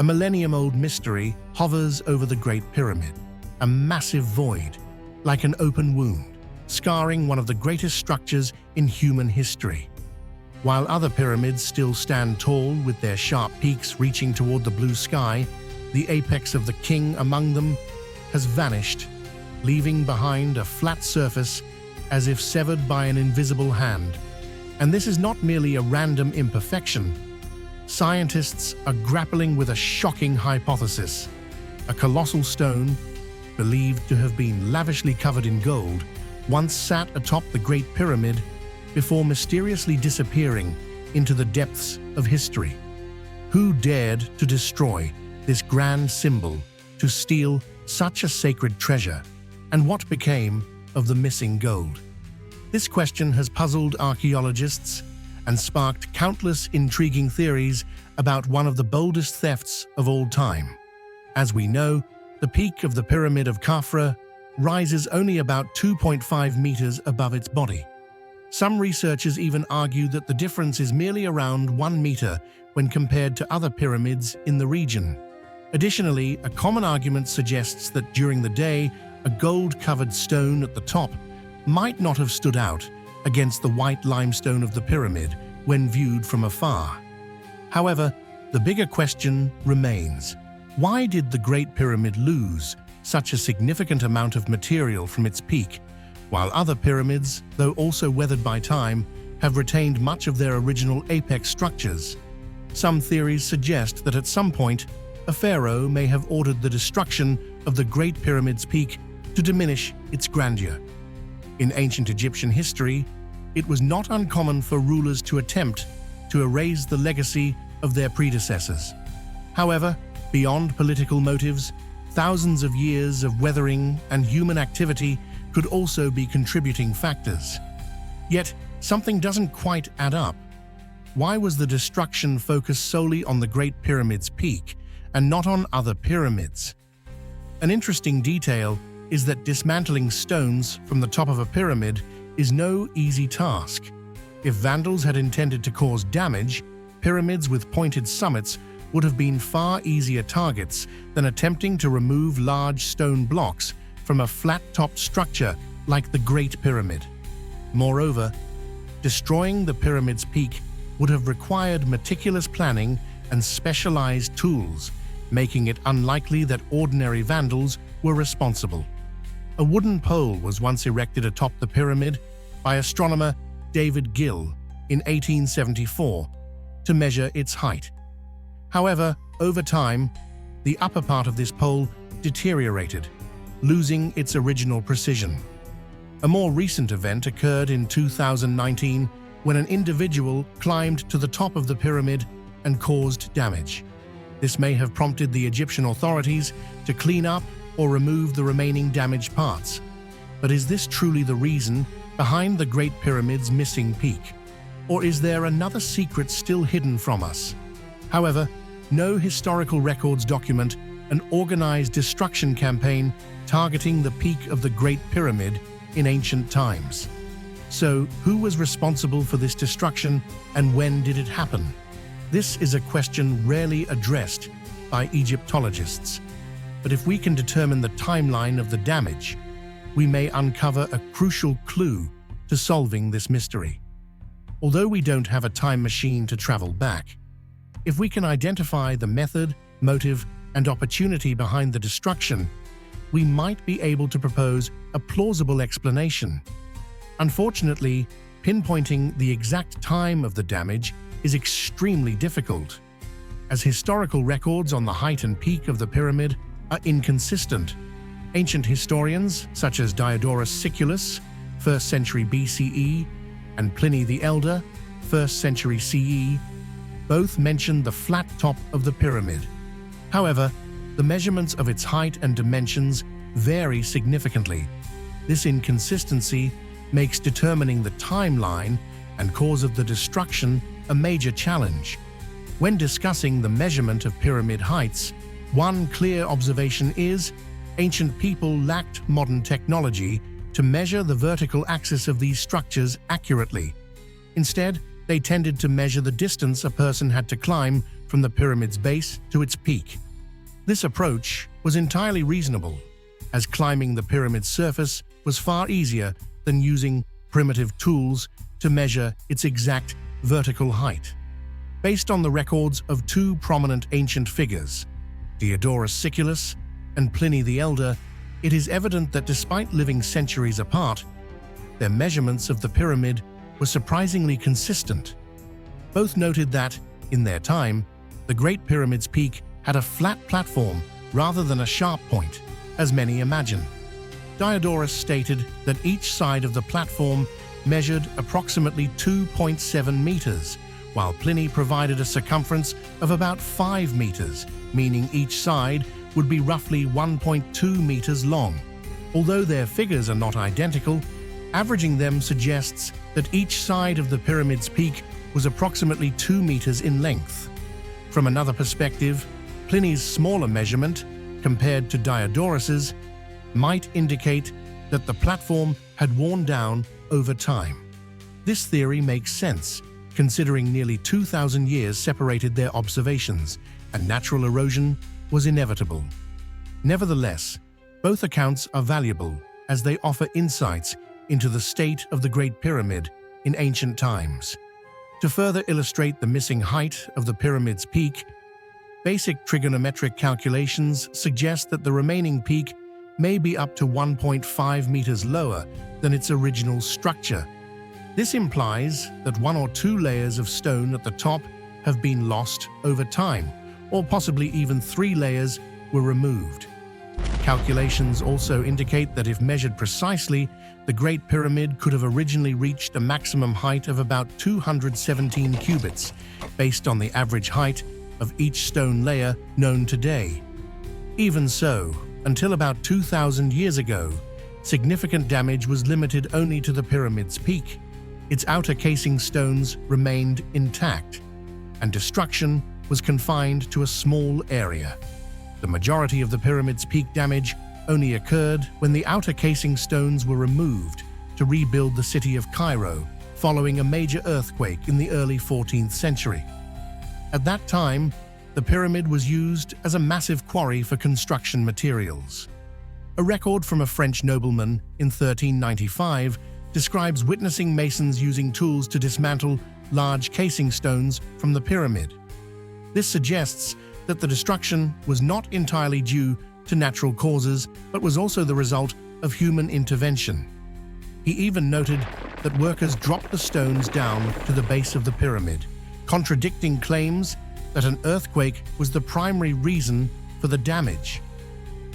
A millennium-old mystery hovers over the Great Pyramid, a massive void, like an open wound, scarring one of the greatest structures in human history. While other pyramids still stand tall with their sharp peaks reaching toward the blue sky, the apex of the king among them has vanished, leaving behind a flat surface as if severed by an invisible hand. And this is not merely a random imperfection. Scientists are grappling with a shocking hypothesis. A colossal stone, believed to have been lavishly covered in gold, once sat atop the Great Pyramid before mysteriously disappearing into the depths of history. Who dared to destroy this grand symbol, to steal such a sacred treasure, and what became of the missing gold? This question has puzzled archaeologists and sparked countless intriguing theories about one of the boldest thefts of all time. As we know, the peak of the Pyramid of Khafra rises only about 2.5 meters above its body. Some researchers even argue that the difference is merely around 1 meter when compared to other pyramids in the region. Additionally, a common argument suggests that during the day, a gold-covered stone at the top might not have stood out against the white limestone of the pyramid when viewed from afar. However, the bigger question remains: why did the Great Pyramid lose such a significant amount of material from its peak, while other pyramids, though also weathered by time, have retained much of their original apex structures? Some theories suggest that at some point, a pharaoh may have ordered the destruction of the Great Pyramid's peak to diminish its grandeur. In ancient Egyptian history, it was not uncommon for rulers to attempt to erase the legacy of their predecessors. However, beyond political motives, thousands of years of weathering and human activity could also be contributing factors. Yet, something doesn't quite add up. Why was the destruction focused solely on the Great Pyramid's peak and not on other pyramids? An interesting detail is that dismantling stones from the top of a pyramid is no easy task. If vandals had intended to cause damage, pyramids with pointed summits would have been far easier targets than attempting to remove large stone blocks from a flat-topped structure like the Great Pyramid. Moreover, destroying the pyramid's peak would have required meticulous planning and specialized tools, making it unlikely that ordinary vandals were responsible. A wooden pole was once erected atop the pyramid by astronomer David Gill in 1874 to measure its height. However, over time, the upper part of this pole deteriorated, losing its original precision. A more recent event occurred in 2019 when an individual climbed to the top of the pyramid and caused damage. This may have prompted the Egyptian authorities to clean up or remove the remaining damaged parts. But is this truly the reason behind the Great Pyramid's missing peak? Or is there another secret still hidden from us? However, no historical records document an organized destruction campaign targeting the peak of the Great Pyramid in ancient times. So, who was responsible for this destruction and when did it happen? This is a question rarely addressed by Egyptologists. But if we can determine the timeline of the damage, we may uncover a crucial clue to solving this mystery. Although we don't have a time machine to travel back, if we can identify the method, motive, and opportunity behind the destruction, we might be able to propose a plausible explanation. Unfortunately, pinpointing the exact time of the damage is extremely difficult, as historical records on the height and peak of the pyramid are inconsistent. Ancient historians, such as Diodorus Siculus, 1st century BCE, and Pliny the Elder, 1st century CE, both mention the flat top of the pyramid. However, the measurements of its height and dimensions vary significantly. This inconsistency makes determining the timeline and cause of the destruction a major challenge. When discussing the measurement of pyramid heights, one clear observation is ancient people lacked modern technology to measure the vertical axis of these structures accurately. Instead, they tended to measure the distance a person had to climb from the pyramid's base to its peak. This approach was entirely reasonable, as climbing the pyramid's surface was far easier than using primitive tools to measure its exact vertical height. Based on the records of two prominent ancient figures, Diodorus Siculus and Pliny the Elder, it is evident that despite living centuries apart, their measurements of the pyramid were surprisingly consistent. Both noted that, in their time, the Great Pyramid's peak had a flat platform rather than a sharp point, as many imagine. Diodorus stated that each side of the platform measured approximately 2.7 meters, while Pliny provided a circumference of about 5 meters, meaning each side would be roughly 1.2 meters long. Although their figures are not identical, averaging them suggests that each side of the pyramid's peak was approximately 2 meters in length. From another perspective, Pliny's smaller measurement, compared to Diodorus's, might indicate that the platform had worn down over time. This theory makes sense, considering nearly 2,000 years separated their observations, and natural erosion was inevitable. Nevertheless, both accounts are valuable as they offer insights into the state of the Great Pyramid in ancient times. To further illustrate the missing height of the pyramid's peak, basic trigonometric calculations suggest that the remaining peak may be up to 1.5 meters lower than its original structure. This implies that 1 or 2 layers of stone at the top have been lost over time, or possibly even 3 layers were removed. Calculations also indicate that if measured precisely, the Great Pyramid could have originally reached a maximum height of about 217 cubits, based on the average height of each stone layer known today. Even so, until about 2,000 years ago, significant damage was limited only to the pyramid's peak. Its outer casing stones remained intact, and destruction was confined to a small area. The majority of the pyramid's peak damage only occurred when the outer casing stones were removed to rebuild the city of Cairo following a major earthquake in the early 14th century. At that time, the pyramid was used as a massive quarry for construction materials. A record from a French nobleman in 1395 describes witnessing masons using tools to dismantle large casing stones from the pyramid. This suggests that the destruction was not entirely due to natural causes, but was also the result of human intervention. He even noted that workers dropped the stones down to the base of the pyramid, contradicting claims that an earthquake was the primary reason for the damage.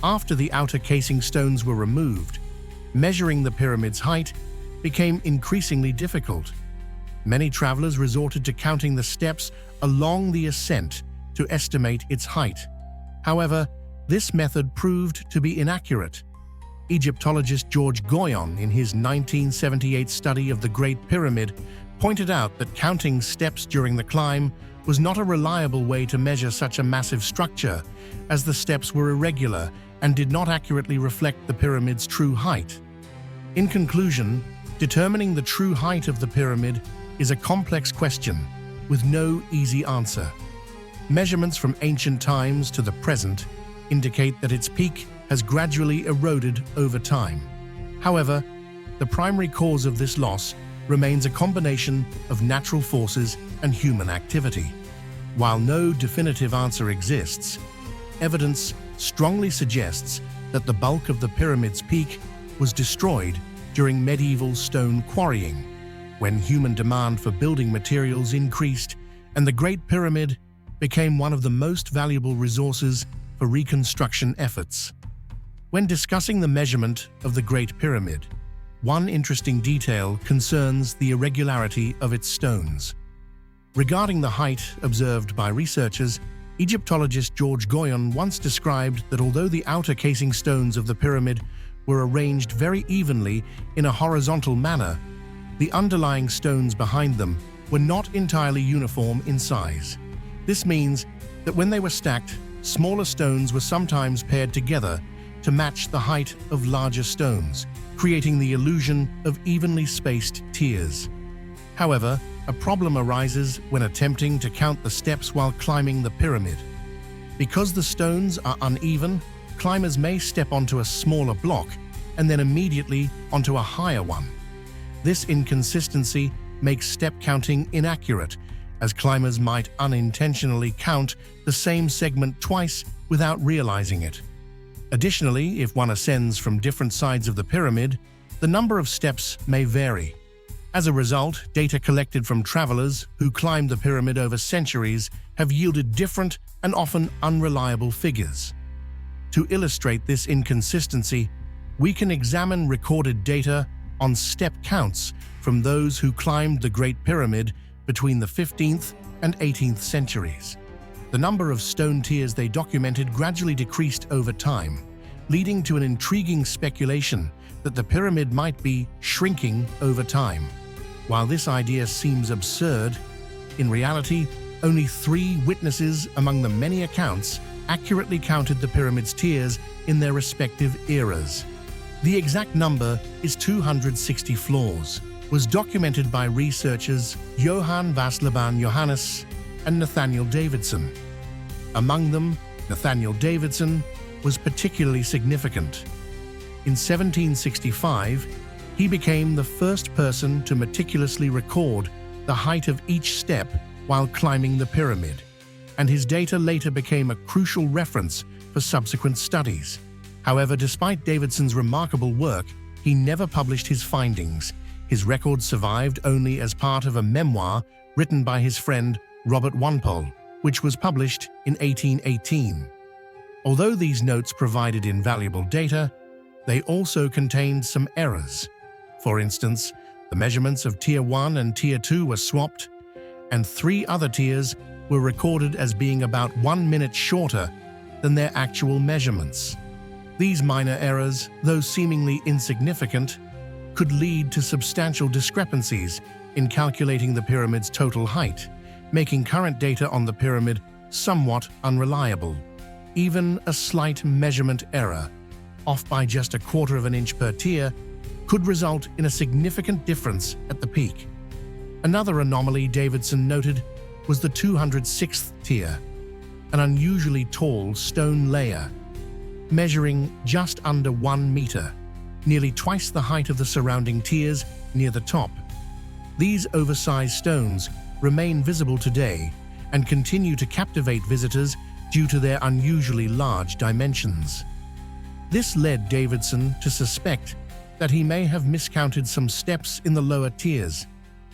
After the outer casing stones were removed, measuring the pyramid's height became increasingly difficult. Many travelers resorted to counting the steps along the ascent to estimate its height. However, this method proved to be inaccurate. Egyptologist George Goyon, in his 1978 study of the Great Pyramid, pointed out that counting steps during the climb was not a reliable way to measure such a massive structure, as the steps were irregular and did not accurately reflect the pyramid's true height. In conclusion, determining the true height of the pyramid is a complex question with no easy answer. Measurements from ancient times to the present indicate that its peak has gradually eroded over time. However, the primary cause of this loss remains a combination of natural forces and human activity. While no definitive answer exists, evidence strongly suggests that the bulk of the pyramid's peak was destroyed during medieval stone quarrying, when human demand for building materials increased and the Great Pyramid became one of the most valuable resources for reconstruction efforts. When discussing the measurement of the Great Pyramid, one interesting detail concerns the irregularity of its stones. Regarding the height observed by researchers, Egyptologist George Goyon once described that although the outer casing stones of the pyramid were arranged very evenly in a horizontal manner, the underlying stones behind them were not entirely uniform in size. This means that when they were stacked, smaller stones were sometimes paired together to match the height of larger stones, creating the illusion of evenly spaced tiers. However, a problem arises when attempting to count the steps while climbing the pyramid. Because the stones are uneven, climbers may step onto a smaller block and then immediately onto a higher one. This inconsistency makes step counting inaccurate, as climbers might unintentionally count the same segment twice without realizing it. Additionally, if one ascends from different sides of the pyramid, the number of steps may vary. As a result, data collected from travelers who climbed the pyramid over centuries have yielded different and often unreliable figures. To illustrate this inconsistency, we can examine recorded data on step counts from those who climbed the Great Pyramid between the 15th and 18th centuries. The number of stone tiers they documented gradually decreased over time, leading to an intriguing speculation that the pyramid might be shrinking over time. While this idea seems absurd, in reality, only 3 witnesses among the many accounts accurately counted the pyramid's tiers in their respective eras. The exact number is 260 floors, was documented by researchers Johann Vaslaban Johannes and Nathaniel Davidson. Among them, Nathaniel Davidson was particularly significant. In 1765, he became the first person to meticulously record the height of each step while climbing the pyramid, and his data later became a crucial reference for subsequent studies. However, despite Davidson's remarkable work, he never published his findings. His record survived only as part of a memoir written by his friend Robert Walpole, which was published in 1818. Although these notes provided invaluable data, they also contained some errors. For instance, the measurements of Tier 1 and Tier 2 were swapped, and 3 other tiers were recorded as being about 1 minute shorter than their actual measurements. These minor errors, though seemingly insignificant, could lead to substantial discrepancies in calculating the pyramid's total height, making current data on the pyramid somewhat unreliable. Even a slight measurement error, off by just 1/4 of an inch per tier, could result in a significant difference at the peak. Another anomaly Davidson noted was the 206th tier, an unusually tall stone layer, measuring just under 1 meter, nearly twice the height of the surrounding tiers near the top. These oversized stones remain visible today and continue to captivate visitors due to their unusually large dimensions. This led Davidson to suspect that he may have miscounted some steps in the lower tiers,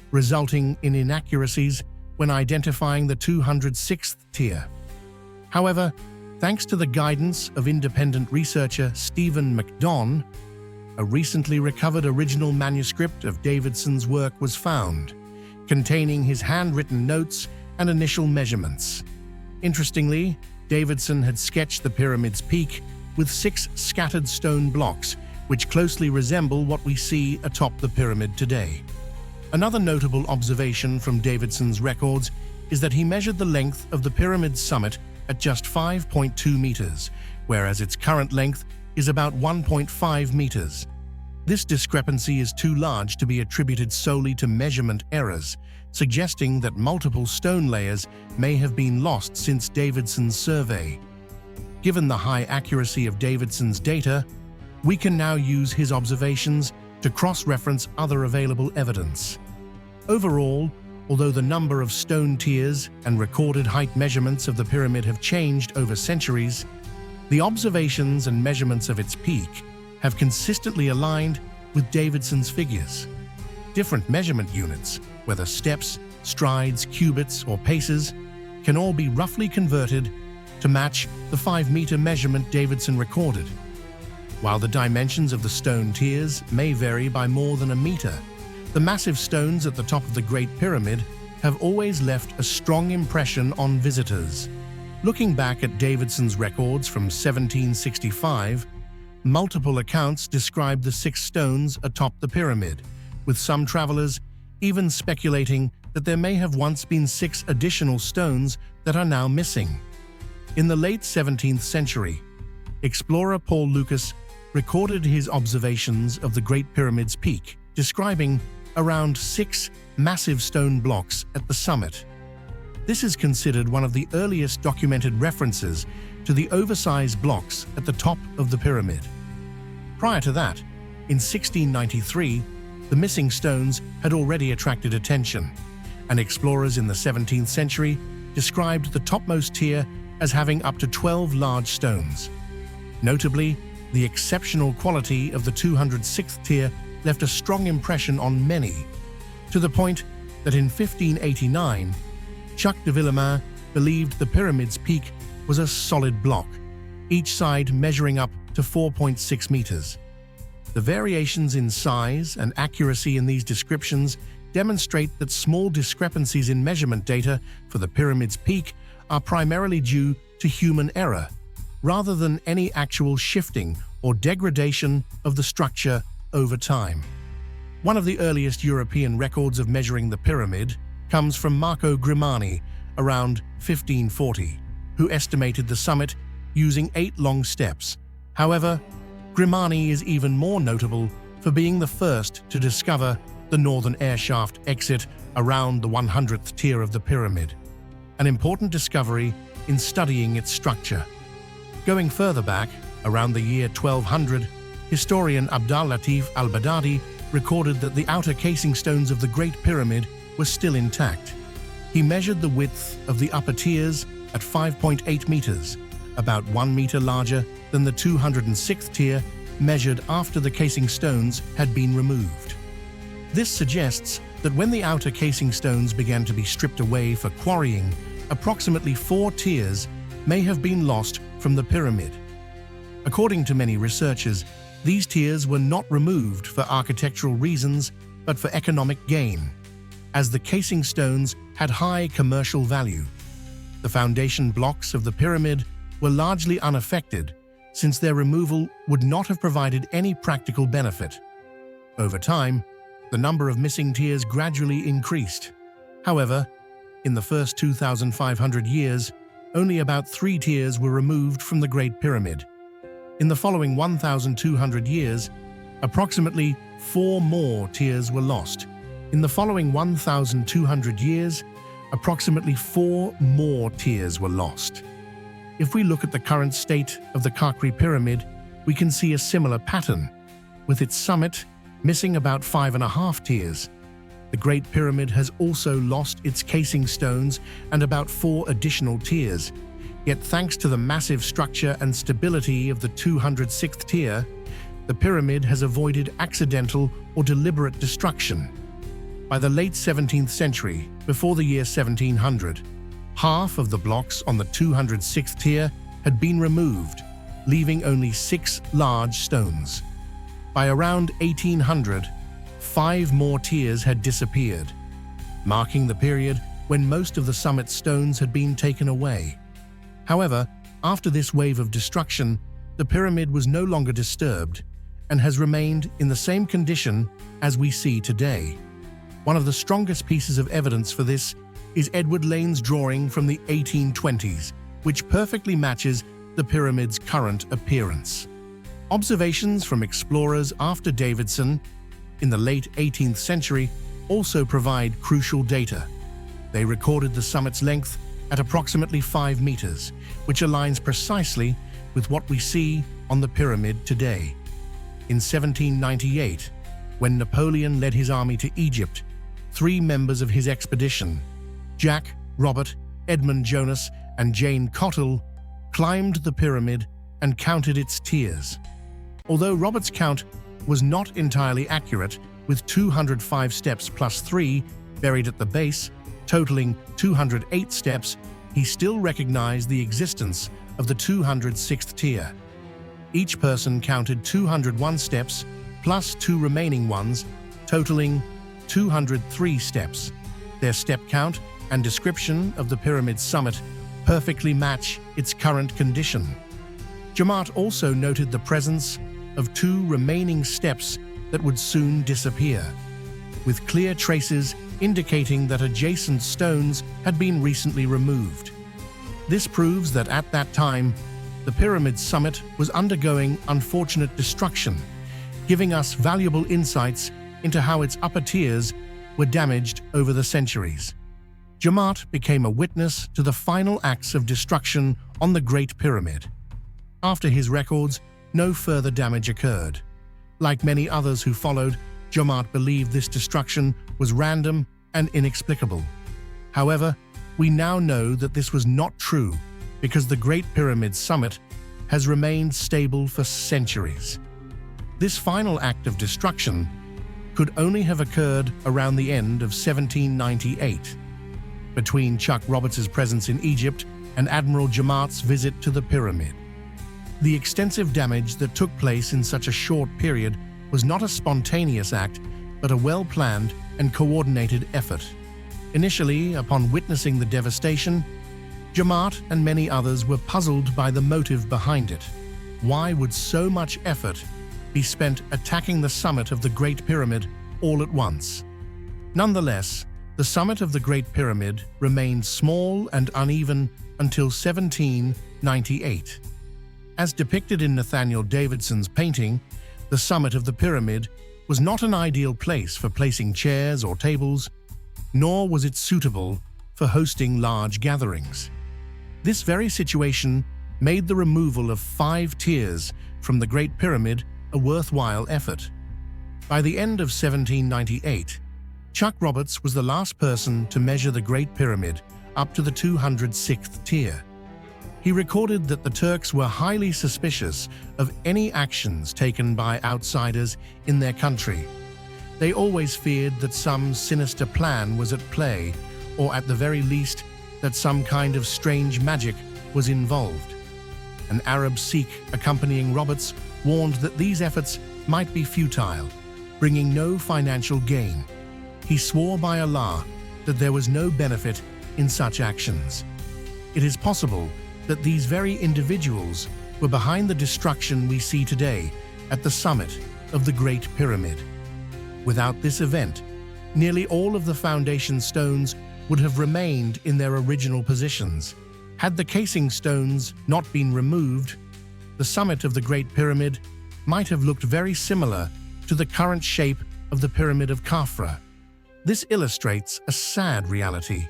resulting in inaccuracies when identifying the 206th tier. However, thanks to the guidance of independent researcher Stephen McDonn, a recently recovered original manuscript of Davidson's work was found, containing his handwritten notes and initial measurements. Interestingly, Davidson had sketched the pyramid's peak with 6 scattered stone blocks, which closely resemble what we see atop the pyramid today. Another notable observation from Davidson's records is that he measured the length of the pyramid's summit at just 5.2 meters, whereas its current length is about 1.5 meters. This discrepancy is too large to be attributed solely to measurement errors, suggesting that multiple stone layers may have been lost since Davidson's survey. Given the high accuracy of Davidson's data, we can now use his observations to cross-reference other available evidence. Overall, although the number of stone tiers and recorded height measurements of the pyramid have changed over centuries, the observations and measurements of its peak have consistently aligned with Davidson's figures. Different measurement units, whether steps, strides, cubits, or paces, can all be roughly converted to match the 5-meter measurement Davidson recorded. While the dimensions of the stone tiers may vary by more than a meter, the massive stones at the top of the Great Pyramid have always left a strong impression on visitors. Looking back at Davidson's records from 1765, multiple accounts describe the 6 stones atop the pyramid, with some travelers even speculating that there may have once been 6 additional stones that are now missing. In the late 17th century, explorer Paul Lucas recorded his observations of the Great Pyramid's peak, describing around 6 massive stone blocks at the summit. This is considered one of the earliest documented references to the oversized blocks at the top of the pyramid. Prior to that, in 1693, the missing stones had already attracted attention, and explorers in the 17th century described the topmost tier as having up to 12 large stones. Notably, the exceptional quality of the 206th tier left a strong impression on many, to the point that in 1589, Jacques de Villemain believed the pyramid's peak was a solid block, each side measuring up to 4.6 meters. The variations in size and accuracy in these descriptions demonstrate that small discrepancies in measurement data for the pyramid's peak are primarily due to human error, rather than any actual shifting or degradation of the structure over time. One of the earliest European records of measuring the pyramid comes from Marco Grimani around 1540, who estimated the summit using 8 long steps. However, Grimani is even more notable for being the first to discover the northern air shaft exit around the 100th tier of the pyramid, an important discovery in studying its structure. Going further back, around the year 1200, historian Abdal Latif al-Baghdadi recorded that the outer casing stones of the Great Pyramid were still intact. He measured the width of the upper tiers at 5.8 meters, about 1 meter larger than the 206th tier measured after the casing stones had been removed. This suggests that when the outer casing stones began to be stripped away for quarrying, approximately 4 tiers may have been lost from the pyramid. According to many researchers, these tiers were not removed for architectural reasons, but for economic gain, as the casing stones had high commercial value. The foundation blocks of the pyramid were largely unaffected, since their removal would not have provided any practical benefit. Over time, the number of missing tiers gradually increased. However, in the first 2,500 years, only about 3 tiers were removed from the Great Pyramid. In the following 1,200 years, approximately 4 more tiers were lost. In the following 1,200 years, approximately 4 more tiers were lost. If we look at the current state of the Khakri Pyramid, we can see a similar pattern, with its summit missing about 5.5 tiers. The Great Pyramid has also lost its casing stones and about 4 additional tiers, yet thanks to the massive structure and stability of the 206th tier, the pyramid has avoided accidental or deliberate destruction. By the late 17th century, before the year 1700, half of the blocks on the 206th tier had been removed, leaving only 6 large stones. By around 1800, 5 more tiers had disappeared, marking the period when most of the summit stones had been taken away. However, after this wave of destruction, the pyramid was no longer disturbed and has remained in the same condition as we see today. One of the strongest pieces of evidence for this is Edward Lane's drawing from the 1820s, which perfectly matches the pyramid's current appearance. Observations from explorers after Davidson in the late 18th century also provide crucial data. They recorded the summit's length at approximately 5 meters, which aligns precisely with what we see on the pyramid today. In 1798, when Napoleon led his army to Egypt, 3 members of his expedition, Jack, Robert, Edmund Jonas, and Jane Cottle, climbed the pyramid and counted its tiers. Although Robert's count was not entirely accurate, with 205 steps plus 3 buried at the base, totaling 208 steps, he still recognized the existence of the 206th tier. Each person counted 201 steps plus 2 remaining ones, totaling 203 steps. Their step count and description of the pyramid's summit perfectly match its current condition. Jamaat also noted the presence of 2 remaining steps that would soon disappear, with clear traces indicating that adjacent stones had been recently removed. This proves that at that time, the pyramid's summit was undergoing unfortunate destruction, giving us valuable insights into how its upper tiers were damaged over the centuries. Jamaat became a witness to the final acts of destruction on the Great Pyramid. After his records, no further damage occurred. Like many others who followed, Jamaat believed this destruction was random and inexplicable. However, we now know that this was not true because the Great Pyramid's summit has remained stable for centuries. This final act of destruction could only have occurred around the end of 1798, between Chuck Roberts' presence in Egypt and Admiral Jamaat's visit to the pyramid. The extensive damage that took place in such a short period was not a spontaneous act, but a well-planned and coordinated effort. Initially, upon witnessing the devastation, Jamaat and many others were puzzled by the motive behind it. Why would so much effort be spent attacking the summit of the Great Pyramid all at once? Nonetheless, the summit of the Great Pyramid remained small and uneven until 1798. As depicted in Nathaniel Davidson's painting, the summit of the pyramid was not an ideal place for placing chairs or tables, nor was it suitable for hosting large gatherings. This very situation made the removal of 5 tiers from the Great Pyramid a worthwhile effort. By the end of 1798, Chuck Roberts was the last person to measure the Great Pyramid up to the 206th tier. He recorded that the Turks were highly suspicious of any actions taken by outsiders in their country. They always feared that some sinister plan was at play, or at the very least, that some kind of strange magic was involved. An Arab Sikh accompanying Roberts warned that these efforts might be futile, bringing no financial gain. He swore by Allah that there was no benefit in such actions. It is possible that these very individuals were behind the destruction we see today at the summit of the Great Pyramid. Without this event, nearly all of the foundation stones would have remained in their original positions. Had the casing stones not been removed, the summit of the Great Pyramid might have looked very similar to the current shape of the Pyramid of Khafra. This illustrates a sad reality,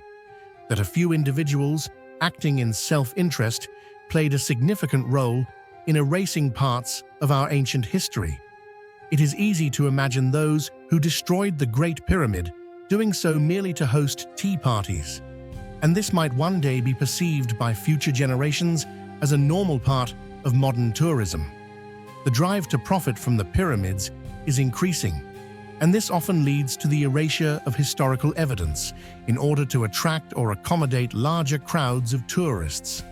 that a few individuals acting in self-interest played a significant role in erasing parts of our ancient history. It is easy to imagine those who destroyed the Great Pyramid doing so merely to host tea parties, and this might one day be perceived by future generations as a normal part of modern tourism. The drive to profit from the pyramids is increasing, and this often leads to the erasure of historical evidence in order to attract or accommodate larger crowds of tourists.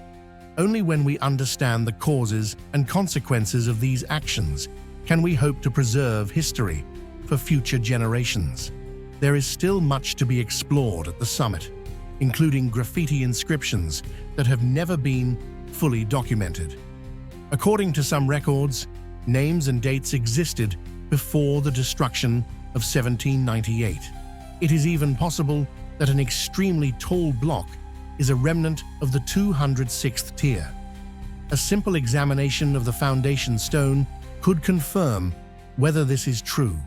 Only when we understand the causes and consequences of these actions can we hope to preserve history for future generations. There is still much to be explored at the summit, including graffiti inscriptions that have never been fully documented. According to some records, names and dates existed before the destruction of 1798. It is even possible that an extremely tall block is a remnant of the 206th tier. A simple examination of the foundation stone could confirm whether this is true.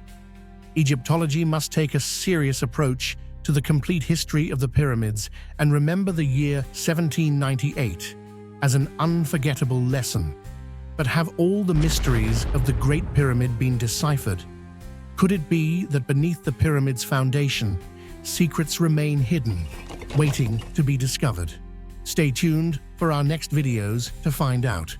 Egyptology must take a serious approach to the complete history of the pyramids and remember the year 1798 as an unforgettable lesson. But have all the mysteries of the Great Pyramid been deciphered? Could it be that beneath the pyramid's foundation, secrets remain hidden, waiting to be discovered? Stay tuned for our next videos to find out.